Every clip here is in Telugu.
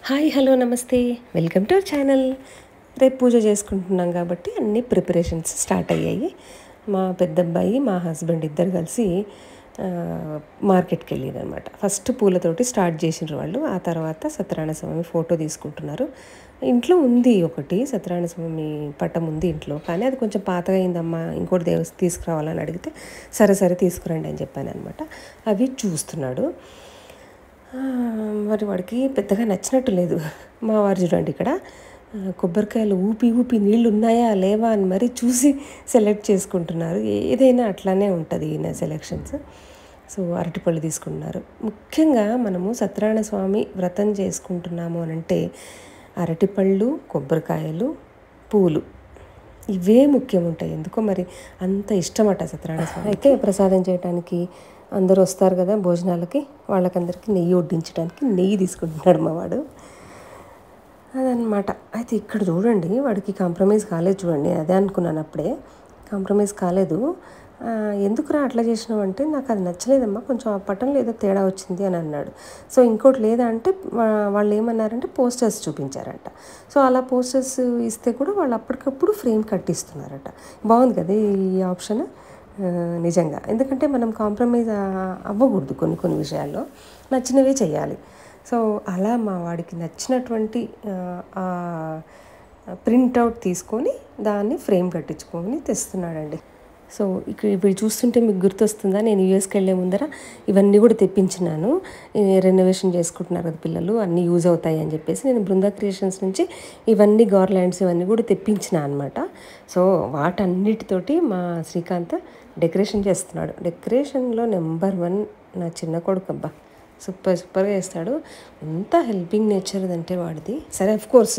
హాయ్ హలో నమస్తే, వెల్కమ్ టు అవర్ ఛానల్. రేపు పూజ చేసుకుంటున్నాం కాబట్టి అన్ని ప్రిపరేషన్స్ స్టార్ట్ అయ్యాయి. మా పెద్దబ్బాయి మా హస్బెండ్ ఇద్దరు కలిసి మార్కెట్కి వెళ్ళారు అనమాట. ఫస్ట్ పూలతోటి స్టార్ట్ చేసినారు వాళ్ళు. ఆ తర్వాత సత్యనారాయణ స్వామి ఫోటో తీసుకుంటున్నారు. ఇంట్లో ఉంది ఒకటి సత్యనారాయణ స్వామి పటం ఉంది ఇంట్లో, కానీ అది కొంచెం పాతగా అయిందమ్మా, ఇంకోటి తీసుకురావాలని అడిగితే సరే తీసుకురండి అని చెప్పాను అనమాట. అవి చూస్తున్నాడు. మరి వాడికి పెద్దగా నచ్చినట్టు లేదు. మా వారు చూడండి ఇక్కడ కొబ్బరికాయలు ఊపి నీళ్ళు ఉన్నాయా లేవా అని మరీ చూసి సెలెక్ట్ చేసుకుంటున్నారు. ఏదైనా అట్లానే ఉంటుంది ఈయన సెలెక్షన్స్. సో అరటిపళ్ళు తీసుకుంటున్నారు. ముఖ్యంగా మనము సత్యనారాయణ స్వామి వ్రతం చేసుకుంటున్నాము అని అంటే అరటిపళ్ళు, కొబ్బరికాయలు, పూలు ఇవే ముఖ్యం ఉంటాయి. ఎందుకో మరి అంత ఇష్టమట సత్యనారాయణ స్వామి. అయితే ప్రసాదం చేయడానికి అందరూ వస్తారు కదా భోజనాలకి, వాళ్ళకందరికీ నెయ్యి వడ్డించడానికి నెయ్యి తీసుకుంటున్నాడు మా వాడు. అదనమాట. అయితే ఇక్కడ చూడండి వాడికి కాంప్రమైజ్ కాలేదు. చూడండి అదే అనుకున్నాను అప్పుడే, కాంప్రమైజ్ కాలేదు. ఎందుకురా అట్లా చేసినావు అంటే, నాకు అది నచ్చలేదమ్మా, కొంచెం ఆ పటంలో ఏదో తేడా వచ్చింది అని అన్నాడు. సో ఇంకోటి లేదా అంటే వాళ్ళు ఏమన్నారంటే పోస్టర్స్ చూపించారంట. సో అలా పోస్టర్స్ ఇస్తే కూడా వాళ్ళు అప్పటికప్పుడు ఫ్రేమ్ కట్టిస్తున్నారట. బాగుంది కదా ఈ ఆప్షన్ నిజంగా. ఎందుకంటే మనం కాంప్రమైజ్ అవ్వకూడదు కొన్ని విషయాల్లో, నచ్చినవే చేయాలి. సో అలా మా వాడికి నచ్చినటువంటి ప్రింట్అవుట్ తీసుకొని దాన్ని ఫ్రేమ్ కట్టించుకొని తెస్తున్నాడండి. సో ఇక్కడ ఇప్పుడు చూస్తుంటే మీకు గుర్తొస్తుందా, నేను యూఎస్కి వెళ్ళే ముందర ఇవన్నీ కూడా తెప్పించినాను. రెనోవేషన్ చేసుకుంటున్నారు కదా పిల్లలు, అన్నీ యూజ్ అవుతాయి అని చెప్పేసి నేను బృందా క్రియేషన్స్ నుంచి ఇవన్నీ గార్లాండ్స్ ఇవన్నీ కూడా తెప్పించిన అనమాట. సో వాటన్నిటితోటి మా శ్రీకాంత్ డెకరేషన్ చేస్తున్నాడు. డెకరేషన్లో నెంబర్ 1 నా చిన్న కొడుకు. అబ్బా సూపర్గా చేస్తాడు. ఎంత హెల్పింగ్ నేచర్ అంటే వాడిది. సరే అఫ్కోర్స్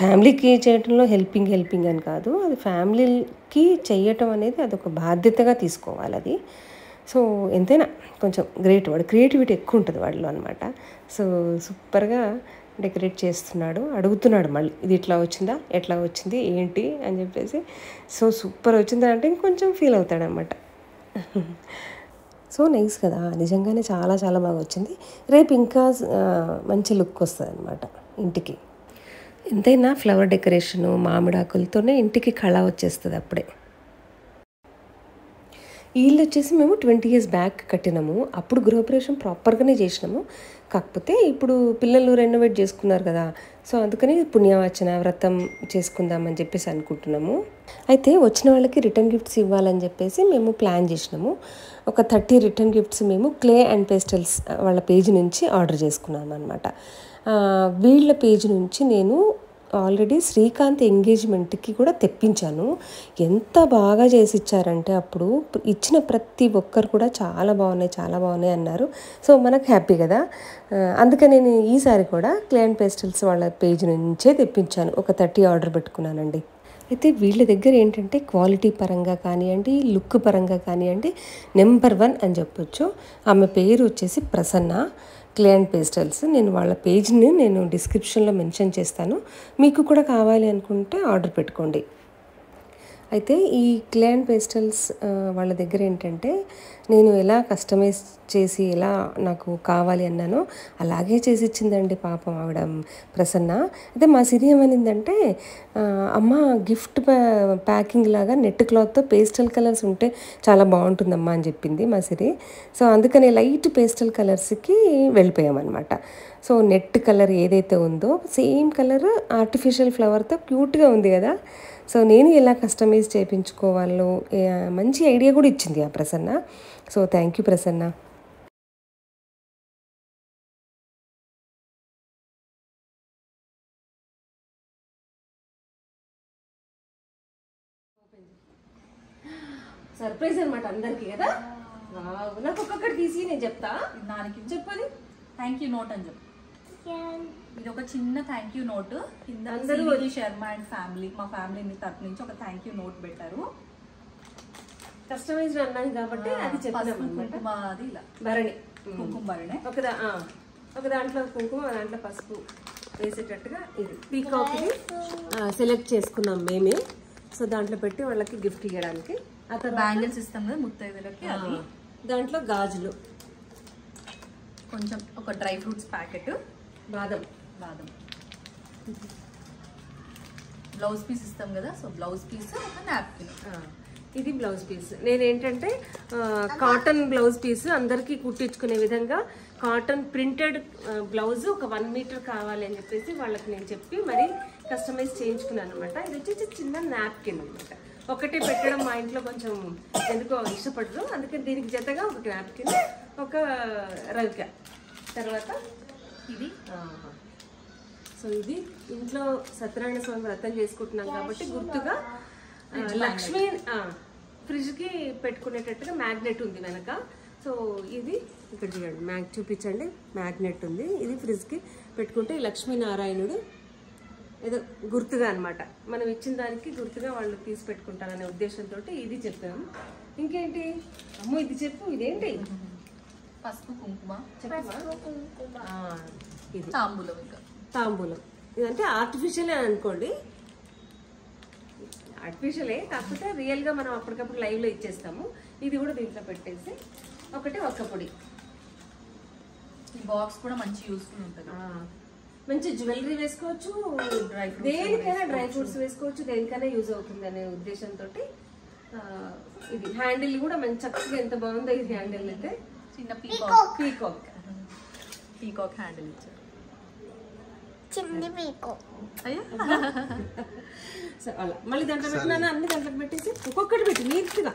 ఫ్యామిలీకి చేయటంలో హెల్పింగ్ అని కాదు, అది ఫ్యామిలీకి చేయటం అనేది అదొక బాధ్యతగా తీసుకోవాలి అది. సో ఎంతైనా కొంచెం గ్రేట్, వాడు క్రియేటివిటీ ఎక్కువ ఉంటుంది వాడిలో అనమాట. సో సూపర్గా డెకరేట్ చేస్తున్నాడు. అడుగుతున్నాడు మళ్ళీ, ఇది ఇట్లా వచ్చిందా, ఎట్లా వచ్చింది ఏంటి అని చెప్పేసి. సో సూపర్ వచ్చిందా అంటే ఇంకొంచెం ఫీల్ అవుతాడనమాట. సో నైస్ కదా, నిజంగానే చాలా బాగా వచ్చింది. రేపు ఇంకా మంచి లుక్ వస్తుంది అనమాట ఇంటికి. ఎంతైనా ఫ్లవర్ డెకరేషను మామిడాకులతోనే ఇంటికి కళ వచ్చేస్తుంది అప్పుడే. ఈ ఇల్లు వచ్చేసి మేము 20 years బ్యాక్ కట్టినాము. అప్పుడు గృహప్రవేశం ప్రాపర్గానే చేసినాము. కాకపోతే ఇప్పుడు పిల్లలు రెనోవేట్ చేసుకున్నారు కదా, సో అందుకని పుణ్యవాచన వ్రతం చేసుకుందామని చెప్పేసి అనుకుంటున్నాము. అయితే వచ్చిన వాళ్ళకి రిటర్న్ గిఫ్ట్స్ ఇవ్వాలని చెప్పేసి మేము ప్లాన్ చేసినాము. ఒక 30 రిటర్న్ గిఫ్ట్స్ మేము క్లే అండ్ పేస్టల్స్ వాళ్ళ పేజ్ నుంచి ఆర్డర్ చేసుకున్నాము అనమాట. వీళ్ళ పేజ్ నుంచి నేను ఆల్రెడీ శ్రీకాంత్ ఎంగేజ్మెంట్కి కూడా తెప్పించాను. ఎంత బాగా చేసి ఇచ్చారంటే అప్పుడు ఇచ్చిన ప్రతి ఒక్కరు కూడా చాలా బాగున్నాయి అన్నారు. సో మనకు హ్యాపీ కదా. అందుకని నేను ఈసారి కూడా క్లే అండ్ పేస్టల్స్ వాళ్ళ పేజ్ నుంచే తెప్పించాను. ఒక 30 ఆర్డర్ పెట్టుకున్నానండి. అయితే వీళ్ళ దగ్గర ఏంటంటే క్వాలిటీ పరంగా కానివ్వండి, లుక్ పరంగా కానివ్వండి నెంబర్ 1 అని చెప్పొచ్చు. ఆమె పేరు వచ్చేసి ప్రసన్న క్లే అండ్ పేస్టల్స్. నేను వాళ్ళ పేజ్ని నేను డిస్క్రిప్షన్లో మెన్షన్ చేస్తాను, మీకు కూడా కావాలి అనుకుంటే ఆర్డర్ పెట్టుకోండి. అయితే ఈ క్లే అండ్ పేస్టల్స్ వాళ్ళ దగ్గర ఏంటంటే నేను ఎలా కస్టమైజ్ చేసి ఎలా నాకు కావాలి అన్నానో అలాగే చేసి ఇచ్చిందండి పాపం ఆవిడ ప్రసన్న. అయితే మా సిరి ఏమనిందంటే, అమ్మ గిఫ్ట్ ప్యాకింగ్ లాగా నెట్ క్లాత్తో పేస్టల్ కలర్స్ ఉంటే చాలా బాగుంటుందమ్మా అని చెప్పింది మా సిరి. సో అందుకని లైట్ పేస్టల్ కలర్స్కి వెళ్ళిపోయామన్నమాట. సో నెట్ కలర్ ఏదైతే ఉందో సేమ్ కలర్ ఆర్టిఫిషియల్ ఫ్లవర్తో క్యూట్గా ఉంది కదా. సో నేను ఎలా కస్టమైజ్ చేయించుకోవాలో మంచి ఐడియా కూడా ఇచ్చింది ఆ Prasanna. So thank you Prasanna. Surprise అనమాట అందరికీ కదా. నాకు ఒక్కొక్కటి తీసి నేను చెప్తా, దానికి చెప్పది థ్యాంక్ యూ నోట్ అని చెప్పు. ఇది ఒక చిన్న థ్యాంక్ యూ నోట్ కింద శర్మ అండ్ ఫ్యామిలీ, మా ఫ్యామిలీ తరఫు నుంచి ఒక థ్యాంక్ యూ నోట్ పెట్టారు. కస్టమైజ్డ్ అన్నాను కాబట్టి అది చెప్పాను. అది ఇలా భరణి, కుంకుమ భరణి. ఒక దాంట్లో కుంకుమ, దాంట్లో పసుపు వేసేటట్టుగా ఇది పీకాక్ని సెలెక్ట్ చేసుకున్నాం మేమే. సో దాంట్లో పెట్టి వాళ్ళకి గిఫ్ట్ ఇవ్వడానికి. ఆ తర్వాత బ్యాంగిల్స్ ఇస్తాం కదా ముత్తైదులకి, అది దాంట్లో గాజులు, కొంచెం ఒక డ్రై ఫ్రూట్స్ ప్యాకెట్, బాదం బాదం. బ్లౌజ్ పీస్ ఇస్తాం కదా, సో బ్లౌజ్ పీస్ ఒక నాప్కిన్. ఇది బ్లౌజ్ పీస్. నేనేంటంటే కాటన్ బ్లౌజ్ పీస్ అందరికీ కుట్టించుకునే విధంగా కాటన్ ప్రింటెడ్ బ్లౌజ్ ఒక 1 మీటర్ కావాలి అని చెప్పేసి వాళ్ళకి నేను చెప్పి మరి కస్టమైజ్ చేయించుకున్నాను అనమాట. ఇది వచ్చేసి చిన్న నాప్కిన్ అనమాట. ఒకటే పెట్టడం మా ఇంట్లో కొంచెం ఎందుకో ఇష్టపడరు, అందుకని దీనికి జతగా ఒక నాప్కిన్, ఒక రవిక. తర్వాత ఇది సో ఇది ఇంట్లో సత్యనారాయణ స్వామి వ్రతం చేసుకుంటున్నాం కాబట్టి గుర్తుగా లక్ష్మీ ఫ్రిడ్జ్కి పెట్టుకునేటట్టుగా మ్యాగ్నెట్ ఉంది వెనక. సో ఇది ఇక్కడ చూడండి, చూపించండి, మ్యాగ్నెట్ ఉంది. ఇది ఫ్రిడ్జ్కి పెట్టుకుంటే లక్ష్మీనారాయణుడు ఏదో గుర్తుగా అనమాట, మనం ఇచ్చిన దానికి గుర్తుగా వాళ్ళు తీసి పెట్టుకుంటారనే ఉద్దేశంతో ఇది చెప్పాము. ఇంకేంటి అమ్మో ఇది చెప్పు, ఇదేంటి? పసుపు కుంకుమ. ఇది తాంబూలం. ఇంకా తాంబూలం ఇదంటే ఆర్టిఫిషియలే అనుకోండి, ఆర్టిఫిషియలే కాకపోతే రియల్గా మనం అప్పటికప్పుడు లైవ్లో ఇచ్చేస్తాము. ఇది కూడా దీంట్లో పెట్టేసి ఒకటి ఒక్క పొడి. ఈ బాక్స్ కూడా మంచి యూస్ఫుల్ ఉంటుంది. మంచి జ్యువెలరీ వేసుకోవచ్చు, దేనికైనా డ్రై ఫ్రూట్స్ వేసుకోవచ్చు, దేనికైనా యూజ్ అవుతుంది అనే ఉద్దేశంతో ఇది హ్యాండిల్ కూడా మంచి చక్కగా ఎంత బాగుందో. ఇది హ్యాండిల్ అయితే చిన్న పీకాక్ హ్యాండిల్ ఇచ్చారు. అలా మళ్ళీ దాంట్లో పెట్టినా అన్ని దాంట్లో పెట్టేసి ఒక్కొక్కటి పెట్టి నీట్గా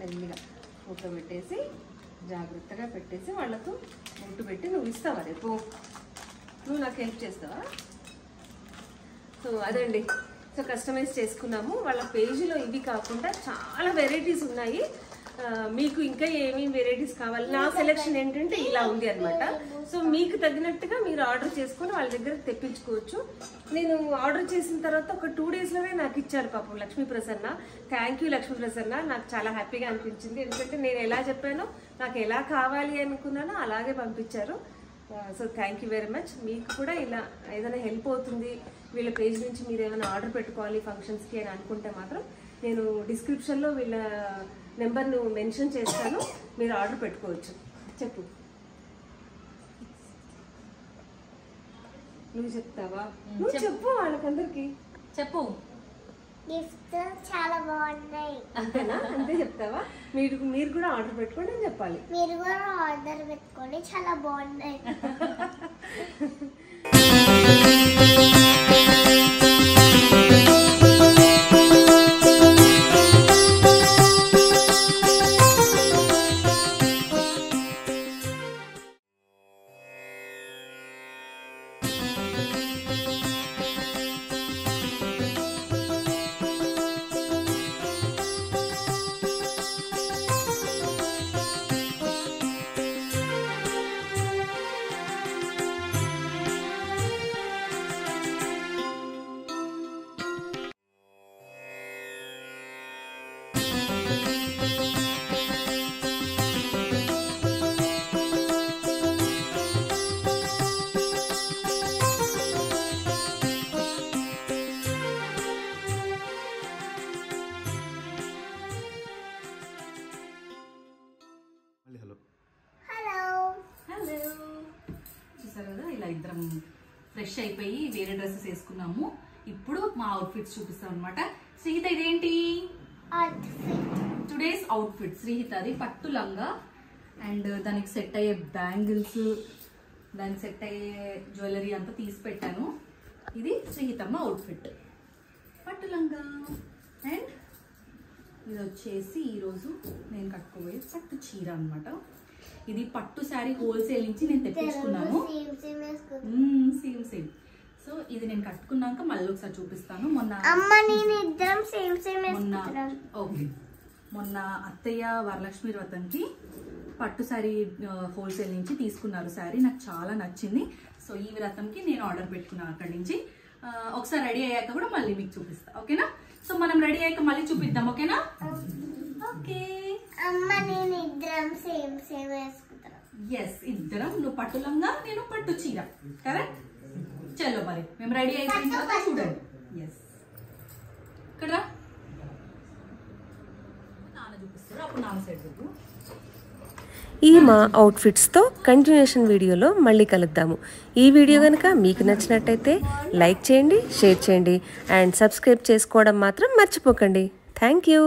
మెల్లిగా ఫోటో పెట్టేసి జాగ్రత్తగా పెట్టేసి వాళ్ళకు ముట్టు పెట్టి నువ్వు ఇస్తావా రేపు, నువ్వు నాకు హెల్ప్ చేస్తావా? సో అదండి, సో కస్టమైజ్ చేసుకున్నాము. వాళ్ళ పేజీలో ఇవి కాకుండా చాలా వెరైటీస్ ఉన్నాయి. మీకు ఇంకా ఏమేమి వెరైటీస్ కావాలి, నా సెలెక్షన్ ఏంటంటే ఇలా ఉంది అనమాట. సో మీకు తగినట్టుగా మీరు ఆర్డర్ చేసుకొని వాళ్ళ దగ్గర తెప్పించుకోవచ్చు. నేను ఆర్డర్ చేసిన తర్వాత ఒక 2 డేస్లోనే నాకు ఇచ్చారు పాపం లక్ష్మీ ప్రసన్న. థ్యాంక్ యూ లక్ష్మీ ప్రసన్న, నాకు చాలా హ్యాపీగా అనిపించింది. ఎందుకంటే నేను ఎలా చెప్పానో, నాకు ఎలా కావాలి అనుకున్నానో అలాగే పంపించారు. So thank you very much. మీకు కూడా ఇలా ఏదైనా హెల్ప్ అవుతుంది, వీళ్ళ పేజ్ నుంచి మీరు ఏమైనా ఆర్డర్ పెట్టుకోవాలి ఫంక్షన్స్కి అని అనుకుంటే మాత్రం నేను డిస్క్రిప్షన్లో వీళ్ళ నెంబర్ను మెన్షన్ చేస్తాను, మీరు ఆర్డర్ పెట్టుకోవచ్చు. చెప్పు, నువ్వు చెప్తావా? నువ్వు చెప్పు వాళ్ళకందరికి చెప్పు. గిఫ్ట్ చాలా బాగున్నాయి. అంతేనా? అంతే చెప్తావా? మీరు కూడా ఆర్డర్ పెట్టుకోండి అని చెప్పాలి. మీరు కూడా ఆర్డర్ పెట్టుకోండి, చాలా బాగున్నాయి. చూసారు కదా, ఇలా ఇద్దరం ఫ్రెష్ అయిపోయి వేరే డ్రెస్సెస్ వేసుకున్నాము. ఇప్పుడు మా అవుట్ఫిట్స్ చూపిస్తాం అనమాట. శ్రీహిత ఇదేంటి టుడేస్ అవుట్ఫిట్? శ్రీహితది పట్టు లంగా అండ్ దానికి సెట్ అయ్యే బ్యాంగిల్స్, దానికి సెట్ అయ్యే జ్యువెలరీ అంతా తీసి పెట్టాను. ఇది శ్రీహితమ్మ అవుట్ఫిట్, పట్టు లంగా. అండ్ ఇది వచ్చేసి ఈరోజు నేను కట్టుకోబోయే పట్టు చీర అనమాట. ఇది పట్టు శారీ హోల్సేల్ నుంచి నేను తెప్పించుకున్నాను. సేమ్. సో ఇది నేను కట్టుకున్నాక మళ్ళీ ఒకసారి చూపిస్తాను. మొన్న అత్తయ్య వరలక్ష్మి వ్రతంకి పట్టు శారీ హోల్సేల్ నుంచి తీసుకున్నారు శారీ, నాకు చాలా నచ్చింది. సో ఈ వ్రతంకి నేను ఆర్డర్ పెట్టుకున్నాను అక్కడి నుంచి. ఒకసారి రెడీ అయ్యాక కూడా మళ్ళీ మీకు చూపిస్తా, ఓకేనా? సో మనం రెడీ అయ్యాక మళ్ళీ చూపిద్దాం, ఓకేనా? ఓకే. ఎస్, ఇద్దరం. నువ్వు పట్టు లంగా, నేను పట్టు చీర, కరెక్ట్? చలో మరి మేము రెడీ అయిపోయిన తర్వాత చూడండి. ఎస్, ఇక్కడ నాన్న చూపిస్తారు, అప్పుడు నాన్న సైడ్ చూపు. ఈ మా అవుట్ఫిట్స్తో కంటిన్యూషన్ వీడియోలో మళ్ళీ కలుద్దాము. ఈ వీడియో కనుక మీకు నచ్చినట్టయితే లైక్ చేయండి, షేర్ చేయండి అండ్ సబ్స్క్రైబ్ చేసుకోవడం మాత్రం మర్చిపోకండి. Thank you.